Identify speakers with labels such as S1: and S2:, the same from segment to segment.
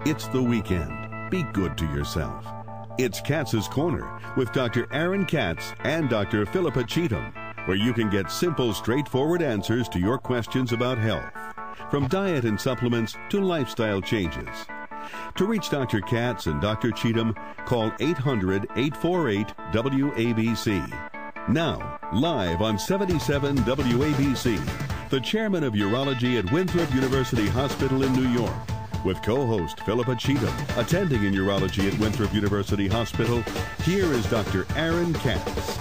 S1: It's the weekend. Be good to yourself. It's Katz's Corner with Dr. Aaron Katz and Dr. Philippa Cheetham, where you can get simple, straightforward answers to your questions about health, from diet and supplements to lifestyle changes. To reach Dr. Katz and Dr. Cheetham, call 800-848-WABC. Now, live on 77 WABC, the chairman of urology at Winthrop University Hospital in New York, with co-host Philippa Cheetham, attending in urology at Winthrop University Hospital. Here is Dr. Aaron Katz.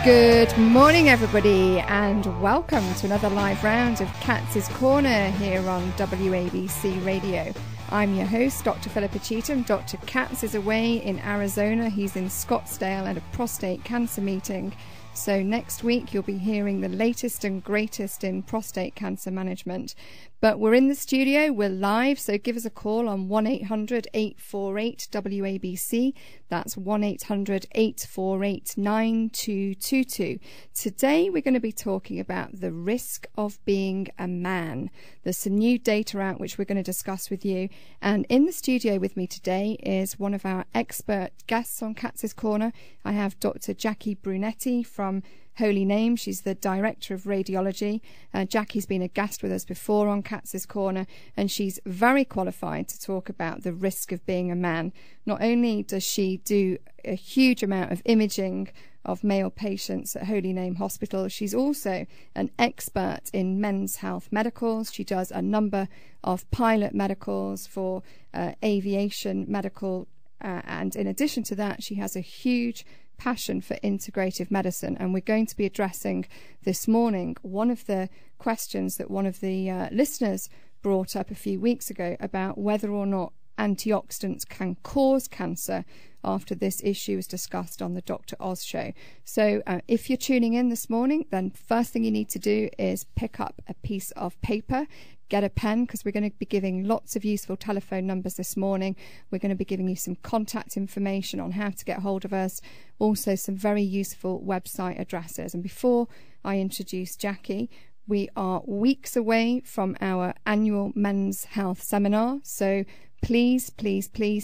S2: Good morning, everybody, and welcome to another live round of Katz's Corner here on WABC Radio. I'm your host, Dr. Philippa Cheetham. Dr. Katz is away in Arizona. He's in Scottsdale at a prostate cancer meeting. So next week you'll be hearing the latest and greatest in prostate cancer management. But we're in the studio, we're live, so give us a call on 1-800-848-WABC. That's 1-800-848-9222. Today we're going to be talking about the risk of being a man. There's some new data out which we're going to discuss with you. And in the studio with me today is one of our expert guests on Katz's Corner. I have Dr. Jacqueline Brunetti from Holy Name. She's the director of radiology. Jackie's been a guest with us before on Katz's Corner, and she's very qualified to talk about the risk of being a man. Not only does she do a huge amount of imaging of male patients at Holy Name Hospital, she's also an expert in men's health medicals. She does a number of pilot medicals for aviation medical, and in addition to that, she has a huge passion for integrative medicine, and we're going to be addressing this morning one of the questions that one of the listeners brought up a few weeks ago about whether or not antioxidants can cause cancer after this issue was discussed on the Dr. Oz show. So if you're tuning in this morning, then first thing you need to do is pick up a piece of paper, get a pen, because we're going to be giving lots of useful telephone numbers this morning. We're going to be giving you some contact information on how to get hold of us, also some very useful website addresses. And before I introduce Jackie, we are weeks away from our annual Men's Health Seminar, so please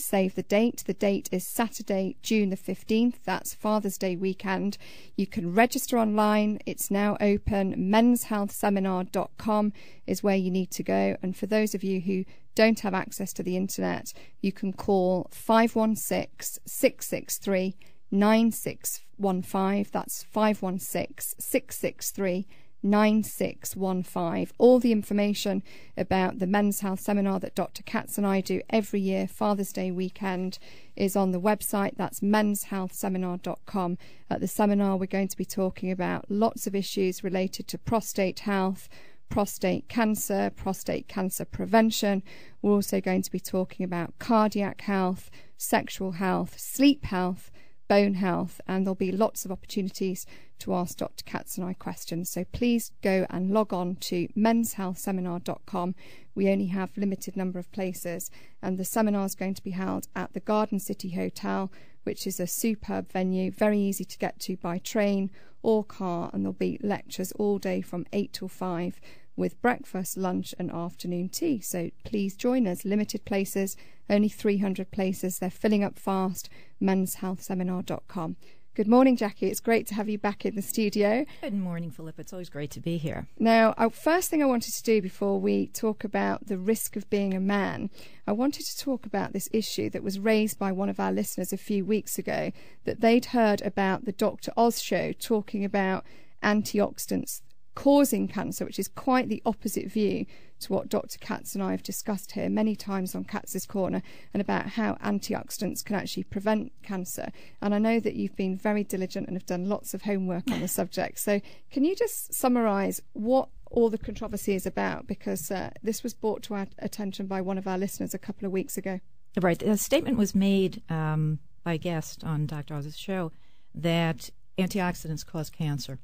S2: save the date. The date is Saturday, June the 15th. That's Father's Day weekend. You can register online. It's now open. menshealthseminar.com is where you need to go. And for those of you who don't have access to the internet, you can call 516-663-9615. That's 516-663-9615. All the information about the Men's Health Seminar that Dr. Katz and I do every year, Father's Day weekend, is on the website. That's menshealthseminar.com. At the seminar, we're going to be talking about lots of issues related to prostate health, prostate cancer prevention. We're also going to be talking about cardiac health, sexual health, sleep health, bone health, and there'll be lots of opportunities to ask Dr. Katz and I questions. So please go and log on to menshealthseminar.com. We only have limited number of places, and the seminar is going to be held at the Garden City Hotel, which is a superb venue, very easy to get to by train or car, and there'll be lectures all day from 8 till 5 with breakfast, lunch and afternoon tea. So please join us. Limited places, only 300 places. They're filling up fast. menshealthseminar.com. Good morning, Jackie. It's great to have you back in the studio.
S3: Good morning, Philippa. It's always great to be here.
S2: Now, first thing I wanted to do before we talk about the risk of being a man, I wanted to talk about this issue that was raised by one of our listeners a few weeks ago, that they'd heard about the Dr. Oz show talking about antioxidants causing cancer, which is quite the opposite view to what Dr. Katz and I have discussed here many times on Katz's Corner, and about how antioxidants can actually prevent cancer. And I know that you've been very diligent and have done lots of homework on the subject. So can you just summarise what all the controversy is about? Because this was brought to our attention by one of our listeners a couple of weeks ago.
S3: Right. A statement was made by a guest on Dr. Oz's show that antioxidants cause cancer.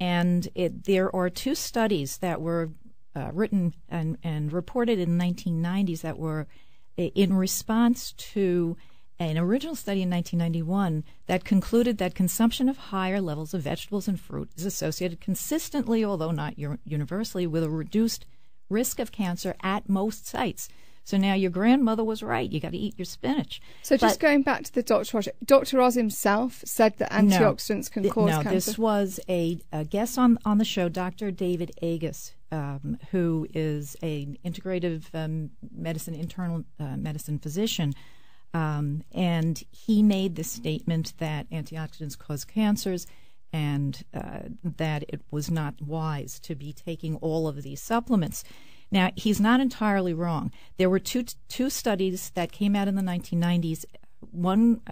S3: And there are two studies that were written and reported in the 1990s that were in response to an original study in 1991 that concluded that consumption of higher levels of vegetables and fruit is associated consistently, although not universally, with a reduced risk of cancer at most sites. So now your grandmother was right. You got to eat your spinach.
S2: So just going back to the Dr. Oz, Dr. Oz himself said that antioxidants can cause cancer.
S3: No, this was a guest on the show, Dr. David Agus, who is an integrative medicine, internal medicine physician. And he made this statement that antioxidants cause cancers and that it was not wise to be taking all of these supplements. Now, he's not entirely wrong. There were two studies that came out in the 1990s, one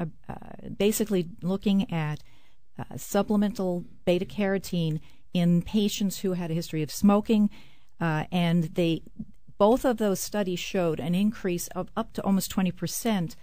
S3: basically looking at supplemental beta-carotene in patients who had a history of smoking, and both of those studies showed an increase of up to almost 20%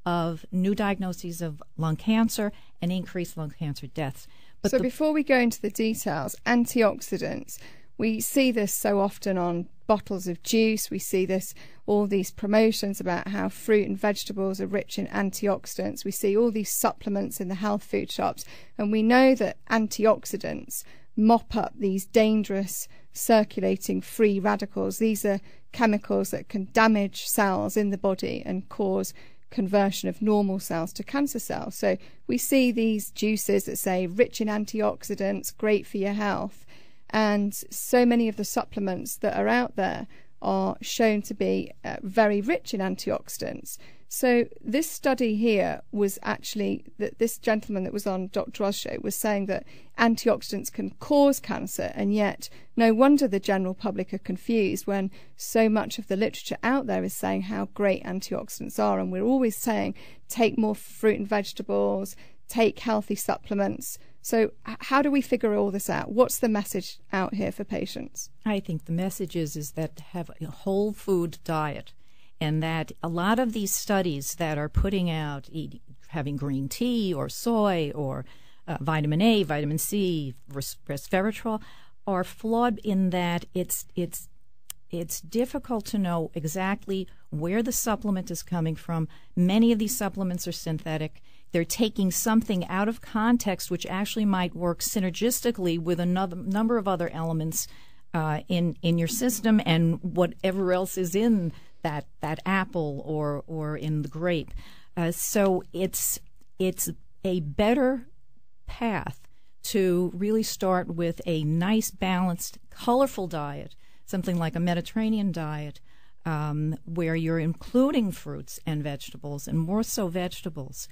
S3: of new diagnoses of lung cancer and increased lung cancer deaths.
S2: So before we go into the details, antioxidants, we see this so often on bottles of juice. We see this, all these promotions about how fruit and vegetables are rich in antioxidants. We see all these supplements in the health food shops. And we know that antioxidants mop up these dangerous circulating free radicals. These are chemicals that can damage cells in the body and cause conversion of normal cells to cancer cells. So we see these juices that say rich in antioxidants, great for your health. And so many of the supplements that are out there are shown to be very rich in antioxidants. So this study here was actually that this gentleman that was on Dr. Oz's show was saying that antioxidants can cause cancer, and yet no wonder the general public are confused when so much of the literature out there is saying how great antioxidants are. And we're always saying take more fruit and vegetables, take healthy supplements. So how do we figure all this out? What's the message out here for patients?
S3: I think the message is that to have a whole food diet, and that a lot of these studies that are putting out having green tea or soy or vitamin A, vitamin C, resveratrol are flawed in that it's difficult to know exactly where the supplement is coming from. Many of these supplements are synthetic. They're taking something out of context which actually might work synergistically with another number of other elements in your system and whatever else is in that apple or in the grape. So it's a better path to really start with a nice, balanced, colorful diet, something like a Mediterranean diet, where you're including fruits and vegetables, and more so vegetables.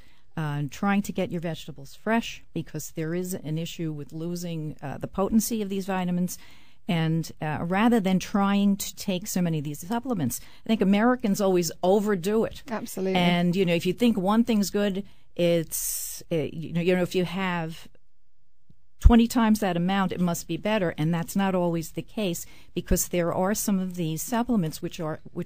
S3: Trying to get your vegetables fresh, because there is an issue with losing the potency of these vitamins. And rather than trying to take so many of these supplements, I think Americans always overdo it.
S2: Absolutely.
S3: And, if you think one thing's good, if you have 20 times that amount, it must be better, and that's not always the case, because there are some of these supplements which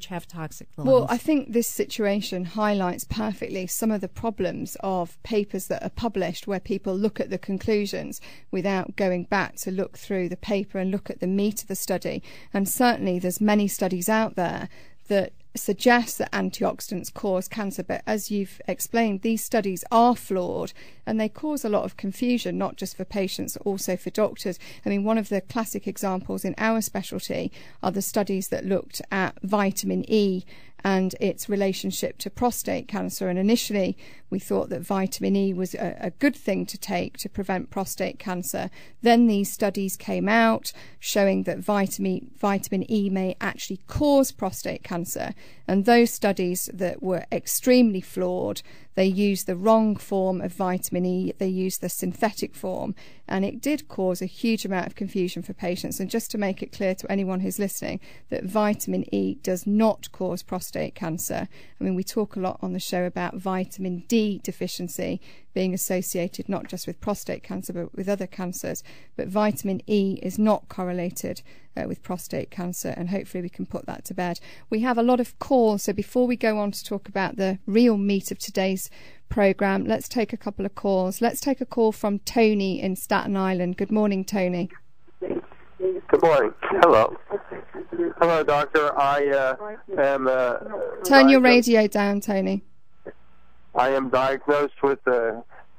S3: have toxic levels.
S2: Well, I think this situation highlights perfectly some of the problems of papers that are published where people look at the conclusions without going back to look through the paper and look at the meat of the study. And certainly there's many studies out there that suggests that antioxidants cause cancer, but as you've explained, these studies are flawed and they cause a lot of confusion, not just for patients, also for doctors. I mean, one of the classic examples in our specialty are the studies that looked at vitamin E and its relationship to prostate cancer. And initially we thought that vitamin E was a good thing to take to prevent prostate cancer. Then these studies came out showing that vitamin E may actually cause prostate cancer. And those studies that were extremely flawed, they used the wrong form of vitamin E, they used the synthetic form, and it did cause a huge amount of confusion for patients. And just to make it clear to anyone who's listening that vitamin E does not cause prostate cancer. I mean, we talk a lot on the show about vitamin D deficiency being associated not just with prostate cancer but with other cancers, but vitamin E is not correlated with prostate cancer, and hopefully we can put that to bed. We have a lot of calls, so before we go on to talk about the real meat of today's programme, let's take a couple of calls. Let's take a call from Tony in Staten Island. Good morning, Tony.
S4: Good morning. Hello. Hello, doctor. I am...
S2: Turn your radio down, Tony.
S4: I am diagnosed with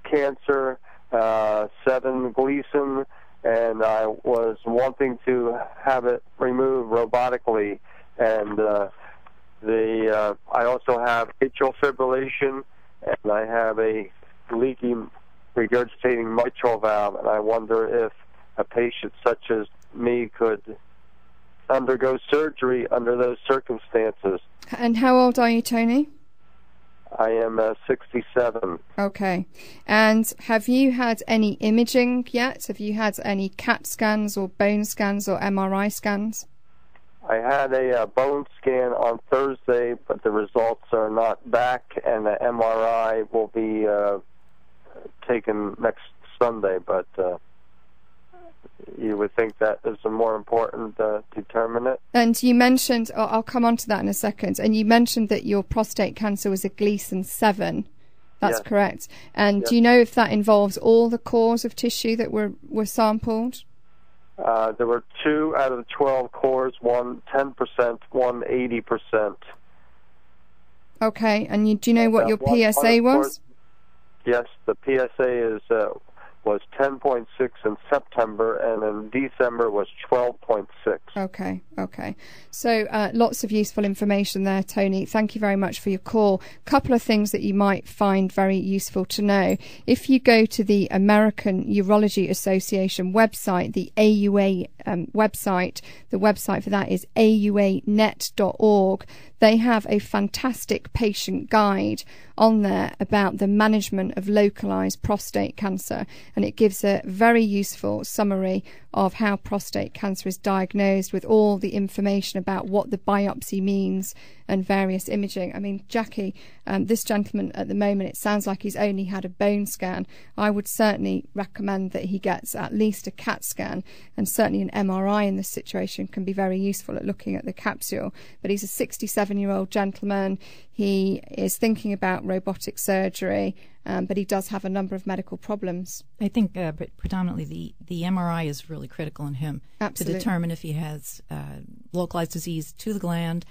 S4: cancer, 7 Gleason, and I was wanting to have it removed robotically. And I also have atrial fibrillation, and I have a leaky regurgitating mitral valve, and I wonder if a patient such as me could undergo surgery under those circumstances.
S2: And how old are you, Tony?
S4: I am 67.
S2: Okay. And have you had any imaging yet? Have you had any CAT scans or bone scans or MRI scans?
S4: I had a bone scan on Thursday, but the results are not back, and the MRI will be taken next Sunday, but you would think that is the more important determinant. And
S2: you mentioned, I'll come on to that in a second, and you mentioned that your prostate cancer was a Gleason 7. That's correct. And do you know if that involves all the cores of tissue that were sampled?
S4: There were 2 out of the 12 cores, one 10%, one 80%.
S2: Okay, and do you know what your PSA was?
S4: Yes, the PSA was 10.6 in September, and in December was 12.6.
S2: Okay. So lots of useful information there, Tony. Thank you very much for your call. Couple of things that you might find very useful to know. If you go to the American Urology Association website, the AUA website, the website for that is auanet.org. They have a fantastic patient guide on there about the management of localized prostate cancer, and it gives a very useful summary of how prostate cancer is diagnosed, with all the information about what the biopsy means and various imaging. I mean, Jackie, this gentleman at the moment, it sounds like he's only had a bone scan. I would certainly recommend that he gets at least a CAT scan, and certainly an MRI in this situation can be very useful at looking at the capsule. But he's a 67-year-old gentleman. He is thinking about robotic surgery, but he does have a number of medical problems.
S3: I think predominantly the MRI is really critical in him.
S2: Absolutely.
S3: To determine if he has localized disease to the gland.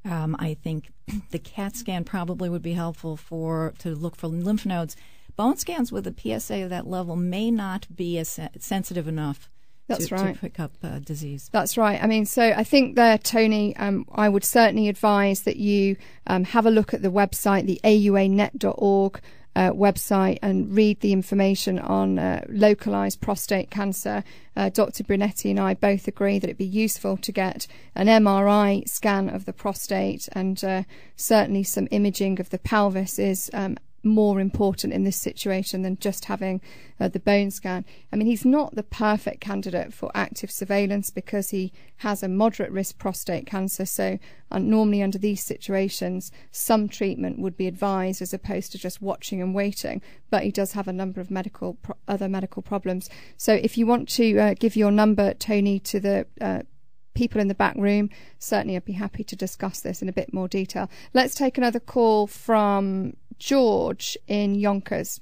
S3: I think the CAT scan probably would be helpful to look for lymph nodes. Bone scans with a PSA of that level may not be as sensitive enough to pick up disease. That's
S2: right. I mean, so I think there, Tony, I would certainly advise that you have a look at the website, the auanet.org website, and read the information on localized prostate cancer. Dr. Brunetti and I both agree that it'd be useful to get an MRI scan of the prostate, and certainly some imaging of the pelvis is more important in this situation than just having the bone scan. I mean, he's not the perfect candidate for active surveillance because he has a moderate risk prostate cancer, so normally under these situations some treatment would be advised as opposed to just watching and waiting, but he does have a number of other medical problems. So if you want to give your number, Tony, to the people in the back room, certainly I'd be happy to discuss this in a bit more detail. Let's take another call from George in Yonkers.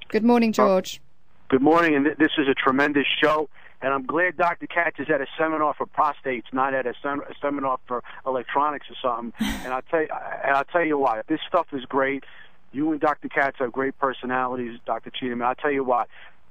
S2: Good morning, George.
S5: Good morning, and this is a tremendous show, and I'm glad Dr. Katz is at a seminar for prostates, not at a seminar for electronics or something. And I'll tell you why. This stuff is great. You and Dr. Katz have great personalities, Dr. Cheetham, and I'll tell you why.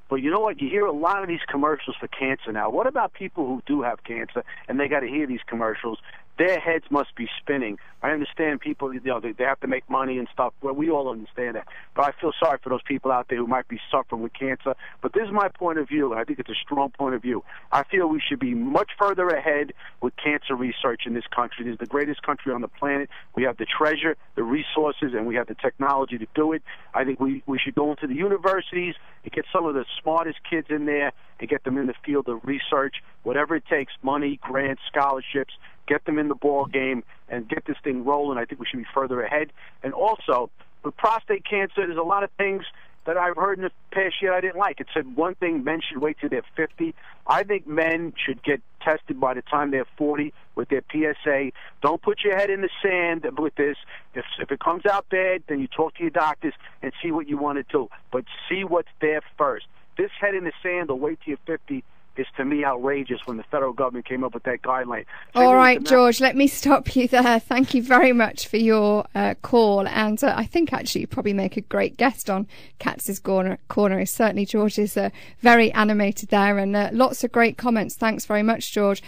S5: But you know what? You hear a lot of these commercials for cancer now. What about people who do have cancer and they got to hear these commercials? Their heads must be spinning. I understand people, they have to make money and stuff. Well, we all understand that. But I feel sorry for those people out there who might be suffering with cancer. But this is my point of view, and I think it's a strong point of view. I feel we should be much further ahead with cancer research in this country. This is the greatest country on the planet. We have the treasure, the resources, and we have the technology to do it. I think we should go into the universities and get some of the smartest kids in there and get them in the field of research, whatever it takes, money, grants, scholarships, get them in the ball game and get this thing rolling. I think we should be further ahead. And also, with prostate cancer, there's a lot of things that I've heard in the past year I didn't like. It said one thing, men should wait till they're 50. I think men should get tested by the time they're 40 with their PSA. Don't put your head in the sand with this. If it comes out bad, then you talk to your doctors and see what you want to do. But see what's there first. This head in the sand or wait till you're 50 is, to me, outrageous when the federal government came up with that guideline.
S2: All right, George, let me stop you there. Thank you very much for your call. And I think actually you probably make a great guest on Katz's Corner. Certainly George is very animated there, and lots of great comments. Thanks very much, George.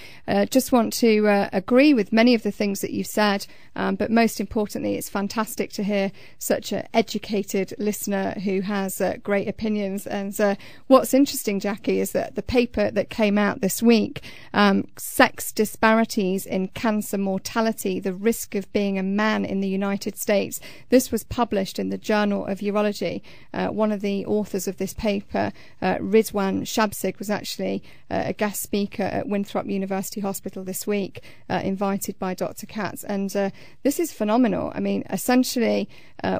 S2: Just want to agree with many of the things that you've said, but most importantly, it's fantastic to hear such an educated listener who has great opinions. And what's interesting, Jackie, is that the paper that came out this week, Sex Disparities in Cancer Mortality, the Risk of Being a Man in the United States. This was published in the Journal of Urology. One of the authors of this paper, Rizwan Shabsig, was actually a guest speaker at Winthrop University Hospital this week, invited by Dr. Katz. And this is phenomenal. I mean, essentially,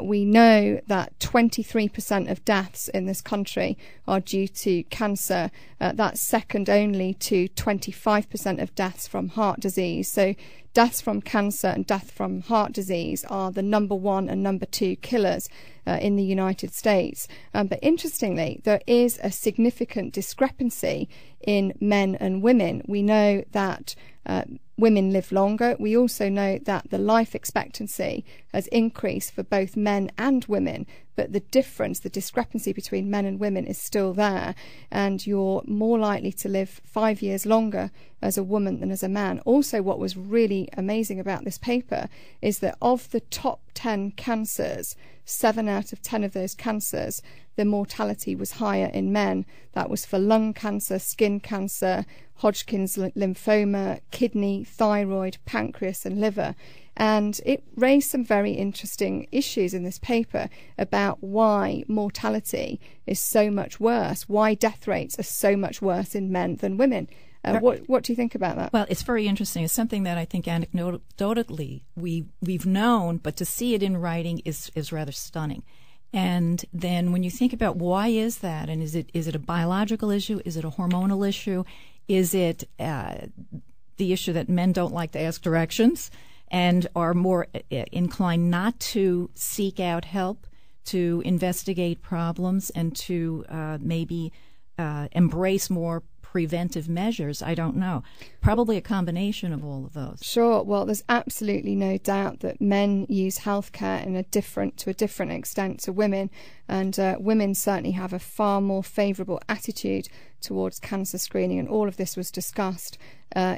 S2: we know that 23% of deaths in this country are due to cancer. That's second only to 25% of deaths from heart disease. So deaths from cancer and death from heart disease are the number one and number two killers in the United States. But interestingly, there is a significant discrepancy in men and women. We know that women live longer. We also know that the life expectancy has increased for both men and women, but the difference, the discrepancy between men and women is still there, and you're more likely to live 5 years longer as a woman than as a man. Also, what was really amazing about this paper is that of the top 10 cancers, 7 out of 10 of those cancers, the mortality was higher in men. That was for lung cancer, skin cancer, Hodgkin's lymphoma, kidney, thyroid, pancreas and liver. And it raised some very interesting issues in this paper about why mortality is so much worse, why death rates are so much worse in men than women. What do you think about that?
S3: Well, it's very interesting. It's something that I think anecdotally we've known, but to see it in writing is rather stunning. And then when you think about why is that, and is it a biological issue? Is it a hormonal issue? Is it the issue that men don't like to ask directions and are more inclined not to seek out help, to investigate problems, and to maybe embrace more preventive measures? I don't know. Probably a combination of all of those.
S2: Sure. Well, there's absolutely no doubt that men use healthcare to a different extent to women, and women certainly have a far more favourable attitude towards cancer screening, and all of this was discussed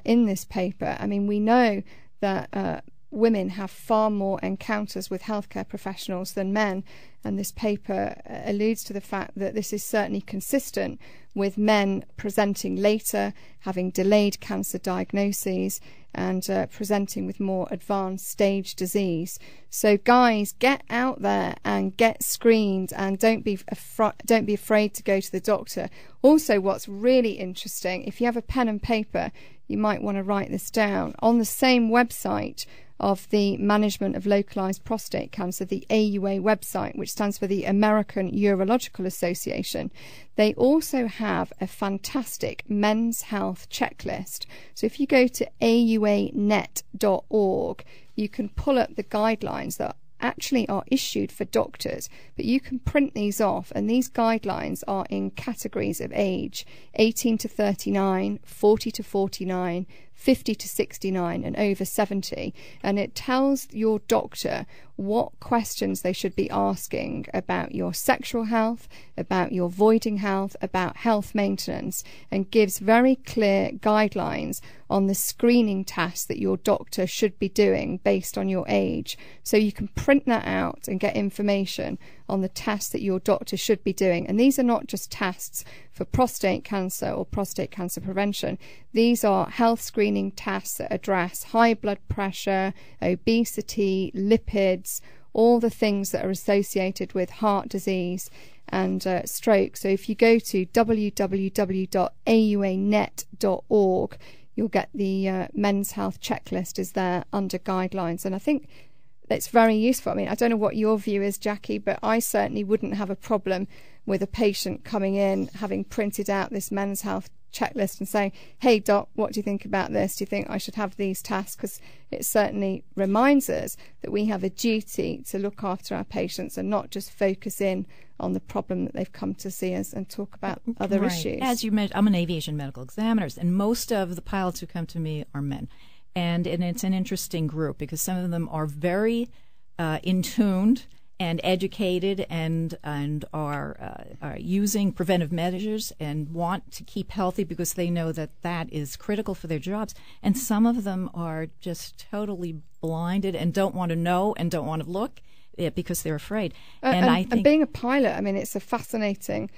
S2: in this paper. I mean, we know that women have far more encounters with healthcare professionals than men, and this paper alludes to the fact that this is certainly consistent with men presenting later, having delayed cancer diagnoses, and presenting with more advanced stage disease. So guys, get out there and get screened, and don't be afraid to go to the doctor. Also, what's really interesting, if you have a pen and paper, you might want to write this down. On the same website of the Management of Localized Prostate Cancer, the AUA website, which stands for the American Urological Association, they also have a fantastic men's health checklist. So if you go to auanet.org, you can pull up the guidelines that actually are issued for doctors, but you can print these off, and these guidelines are in categories of age: 18 to 39, 40 to 49, 50 to 69 and over 70, and it tells your doctor what questions they should be asking about your sexual health, about your voiding health, about health maintenance, and gives very clear guidelines on the screening tests that your doctor should be doing based on your age. So you can print that out and get information on the tests that your doctor should be doing. And these are not just tests for prostate cancer or prostate cancer prevention. These are health screening tests that address high blood pressure, obesity, lipids, all the things that are associated with heart disease and stroke. So if you go to www.auanet.org, you'll get the men's health checklist is there under guidelines. And I think it's very useful. I mean, I don't know what your view is, Jackie, but I certainly wouldn't have a problem with a patient coming in having printed out this men's health checklist and saying, hey doc, what do you think about this? Do you think I should have these tasks? Because it certainly reminds us that we have a duty to look after our patients and not just focus in on the problem that they've come to see us and talk about other issues.
S3: As you mentioned, I'm an aviation medical examiner, and most of the pilots who come to me are men. And it's an interesting group because some of them are very in-tuned and educated and are using preventive measures and want to keep healthy because they know that that is critical for their jobs. And some of them are just totally blinded and don't want to know and don't want to look because they're afraid.
S2: And being a pilot, I mean, it's a fascinating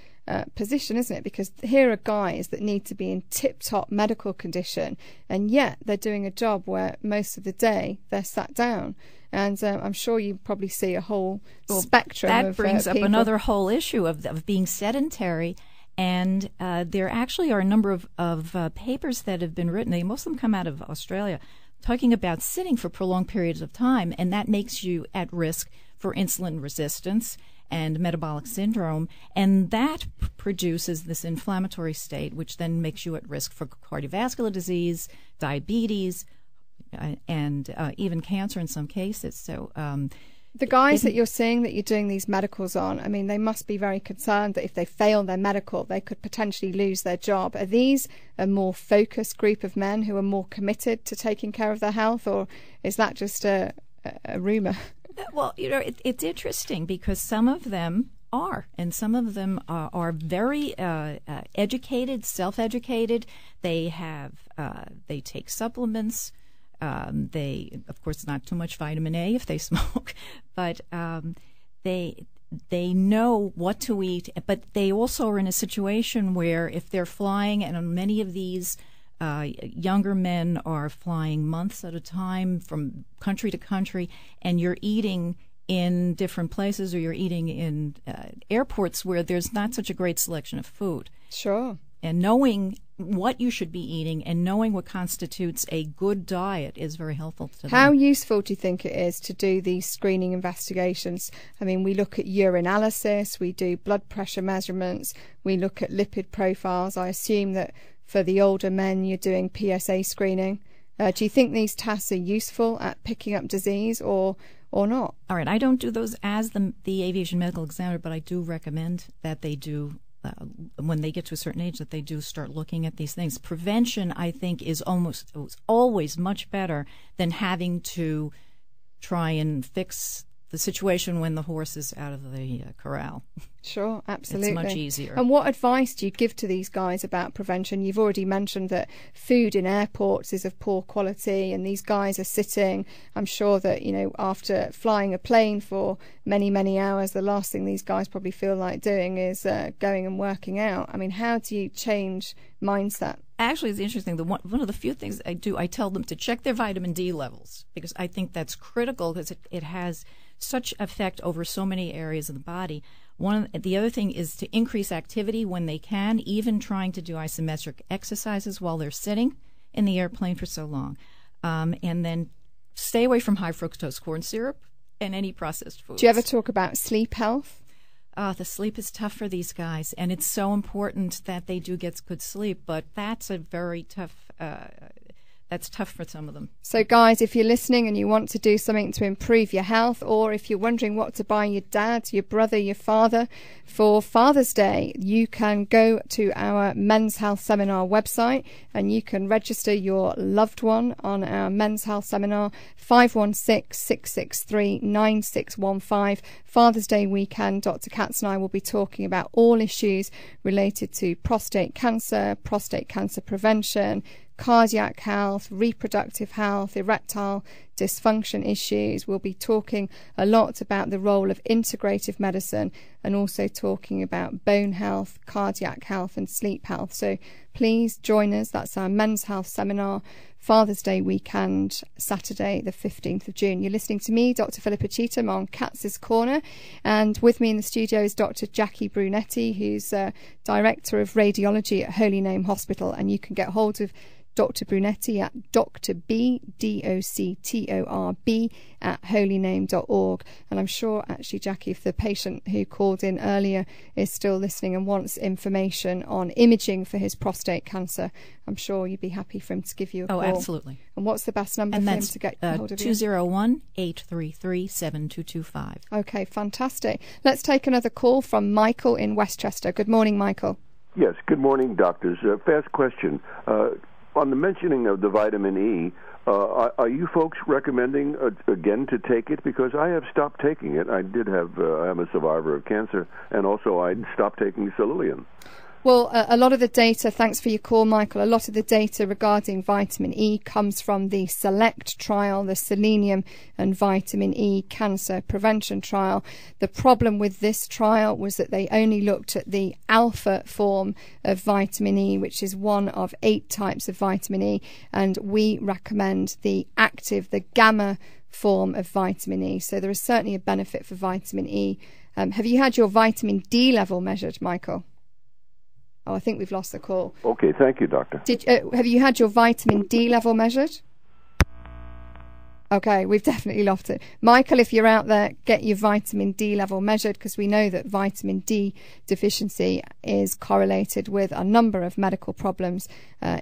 S2: position, isn't it? Because here are guys that need to be in tip-top medical condition, and yet they're doing a job where most of the day they're sat down. And I'm sure you probably see a whole spectrum of
S3: that brings up
S2: people.
S3: another whole issue of being sedentary. And there actually are a number of papers that have been written. Most of them come out of Australia, talking about sitting for prolonged periods of time, and that makes you at risk for insulin resistance and metabolic syndrome, and that produces this inflammatory state, which then makes you at risk for cardiovascular disease, diabetes, and even cancer in some cases. So
S2: the guys that you're seeing that you're doing these medicals on, I mean, they must be very concerned that if they fail their medical, they could potentially lose their job. Are these a more focused group of men who are more committed to taking care of their health, or is that just a rumour?
S3: Well, it's interesting because some of them are, and some of them are very educated, self-educated. They take supplements. They, of course, not too much vitamin A if they smoke, but they know what to eat. But they also are in a situation where if they're flying, and many of these younger men are flying months at a time from country to country, and you're eating in different places, or you're eating in airports where there's not such a great selection of food.
S2: Sure.
S3: And knowing what you should be eating and knowing what constitutes a good diet is very helpful to them.
S2: How useful do you think it is to do these screening investigations? I mean, we look at urinalysis, we do blood pressure measurements, we look at lipid profiles. I assume that for the older men, you're doing PSA screening. Do you think these tests are useful at picking up disease or not?
S3: All right, I don't do those as the aviation medical examiner, but I do recommend that they do, when they get to a certain age, that they do start looking at these things. Prevention, I think, is always much better than having to try and fix the situation when the horse is out of the corral.
S2: Sure, absolutely.
S3: It's much easier.
S2: And what advice do you give to these guys about prevention? You've already mentioned that food in airports is of poor quality, and these guys are sitting. I'm sure that, after flying a plane for many, many hours, the last thing these guys probably feel like doing is going and working out. I mean, how do you change mindset?
S3: Actually, it's interesting. One of the few things I do, I tell them to check their vitamin D levels, because I think that's critical, because it has such effect over so many areas of the body. The other thing is to increase activity when they can, even trying to do isometric exercises while they're sitting in the airplane for so long. And then stay away from high fructose corn syrup and any processed foods.
S2: Do you ever talk about sleep health?
S3: The sleep is tough for these guys, and it's so important that they do get good sleep, but that's a very tough that's tough for some of them.
S2: So guys, if you're listening and you want to do something to improve your health, or if you're wondering what to buy your dad, your brother, your father for Father's Day, you can go to our Men's Health Seminar website and you can register your loved one on our Men's Health Seminar, 516-663-9615. Father's Day weekend, Dr. Katz and I will be talking about all issues related to prostate cancer prevention, cardiac health, reproductive health, erectile dysfunction issues. We'll be talking a lot about the role of integrative medicine and also talking about bone health, cardiac health and sleep health. So please join us. That's our Men's Health Seminar, Father's Day weekend, Saturday the 15th of June. You're listening to me, Dr. Philippa Cheetham, on Katz's Corner, and with me in the studio is Dr. Jacqueline Brunetti, who's Director of Radiology at Holy Name Hospital, and you can get hold of Dr. Brunetti at Dr. B, DOCTORB at holyname.org. And I'm sure, actually, Jackie, if the patient who called in earlier is still listening and wants information on imaging for his prostate cancer, I'm sure you'd be happy for him to give you a call.
S3: Oh, absolutely.
S2: And what's the best number for him to get hold of you?
S3: 201-833-7225.
S2: Okay, fantastic. Let's take another call from Michael in Westchester. Good morning, Michael.
S6: Yes, good morning, doctors. Fast question. On the mentioning of the vitamin E, are you folks recommending again to take it? Because I have stopped taking it. I am a survivor of cancer, and also I stopped taking Celilian.
S2: Well, a lot of the data, thanks for your call, Michael, a lot of the data regarding vitamin E comes from the SELECT trial, the selenium and vitamin E cancer prevention trial. The problem with this trial was that they only looked at the alpha form of vitamin E, which is one of 8 types of vitamin E, and we recommend the active, the gamma form of vitamin E. So there is certainly a benefit for vitamin E. Have you had your vitamin D level measured, Michael? Oh, I think we've lost the call.
S6: Okay, thank you, doctor.
S2: Have you had your vitamin D level measured? Okay, we've definitely lost it. Michael, if you're out there, get your vitamin D level measured, because we know that vitamin D deficiency is correlated with a number of medical problems,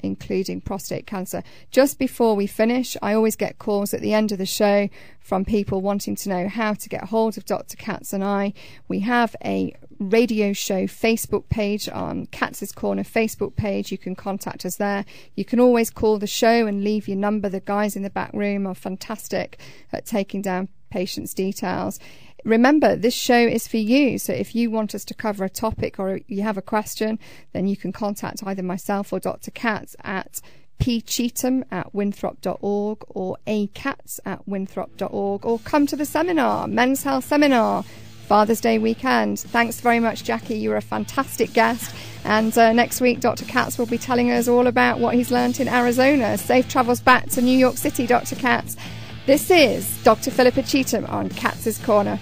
S2: including prostate cancer. Just before we finish, I always get calls at the end of the show from people wanting to know how to get hold of Dr. Katz and I. We have a radio show Facebook page on Katz's Corner Facebook page. You can contact us there. You can always call the show and leave your number. The guys in the back room are fantastic at taking down patients' details. Remember, this show is for you, so if you want us to cover a topic or you have a question, then you can contact either myself or Dr. Katz at pcheetham@winthrop.org or acatz@winthrop.org, or come to the seminar, Men's Health Seminar, Father's Day weekend. Thanks very much, Jackie. You were a fantastic guest. And next week, Dr. Katz will be telling us all about what he's learnt in Arizona. Safe travels back to New York City, Dr. Katz. This is Dr. Philippa Cheetham on Katz's Corner.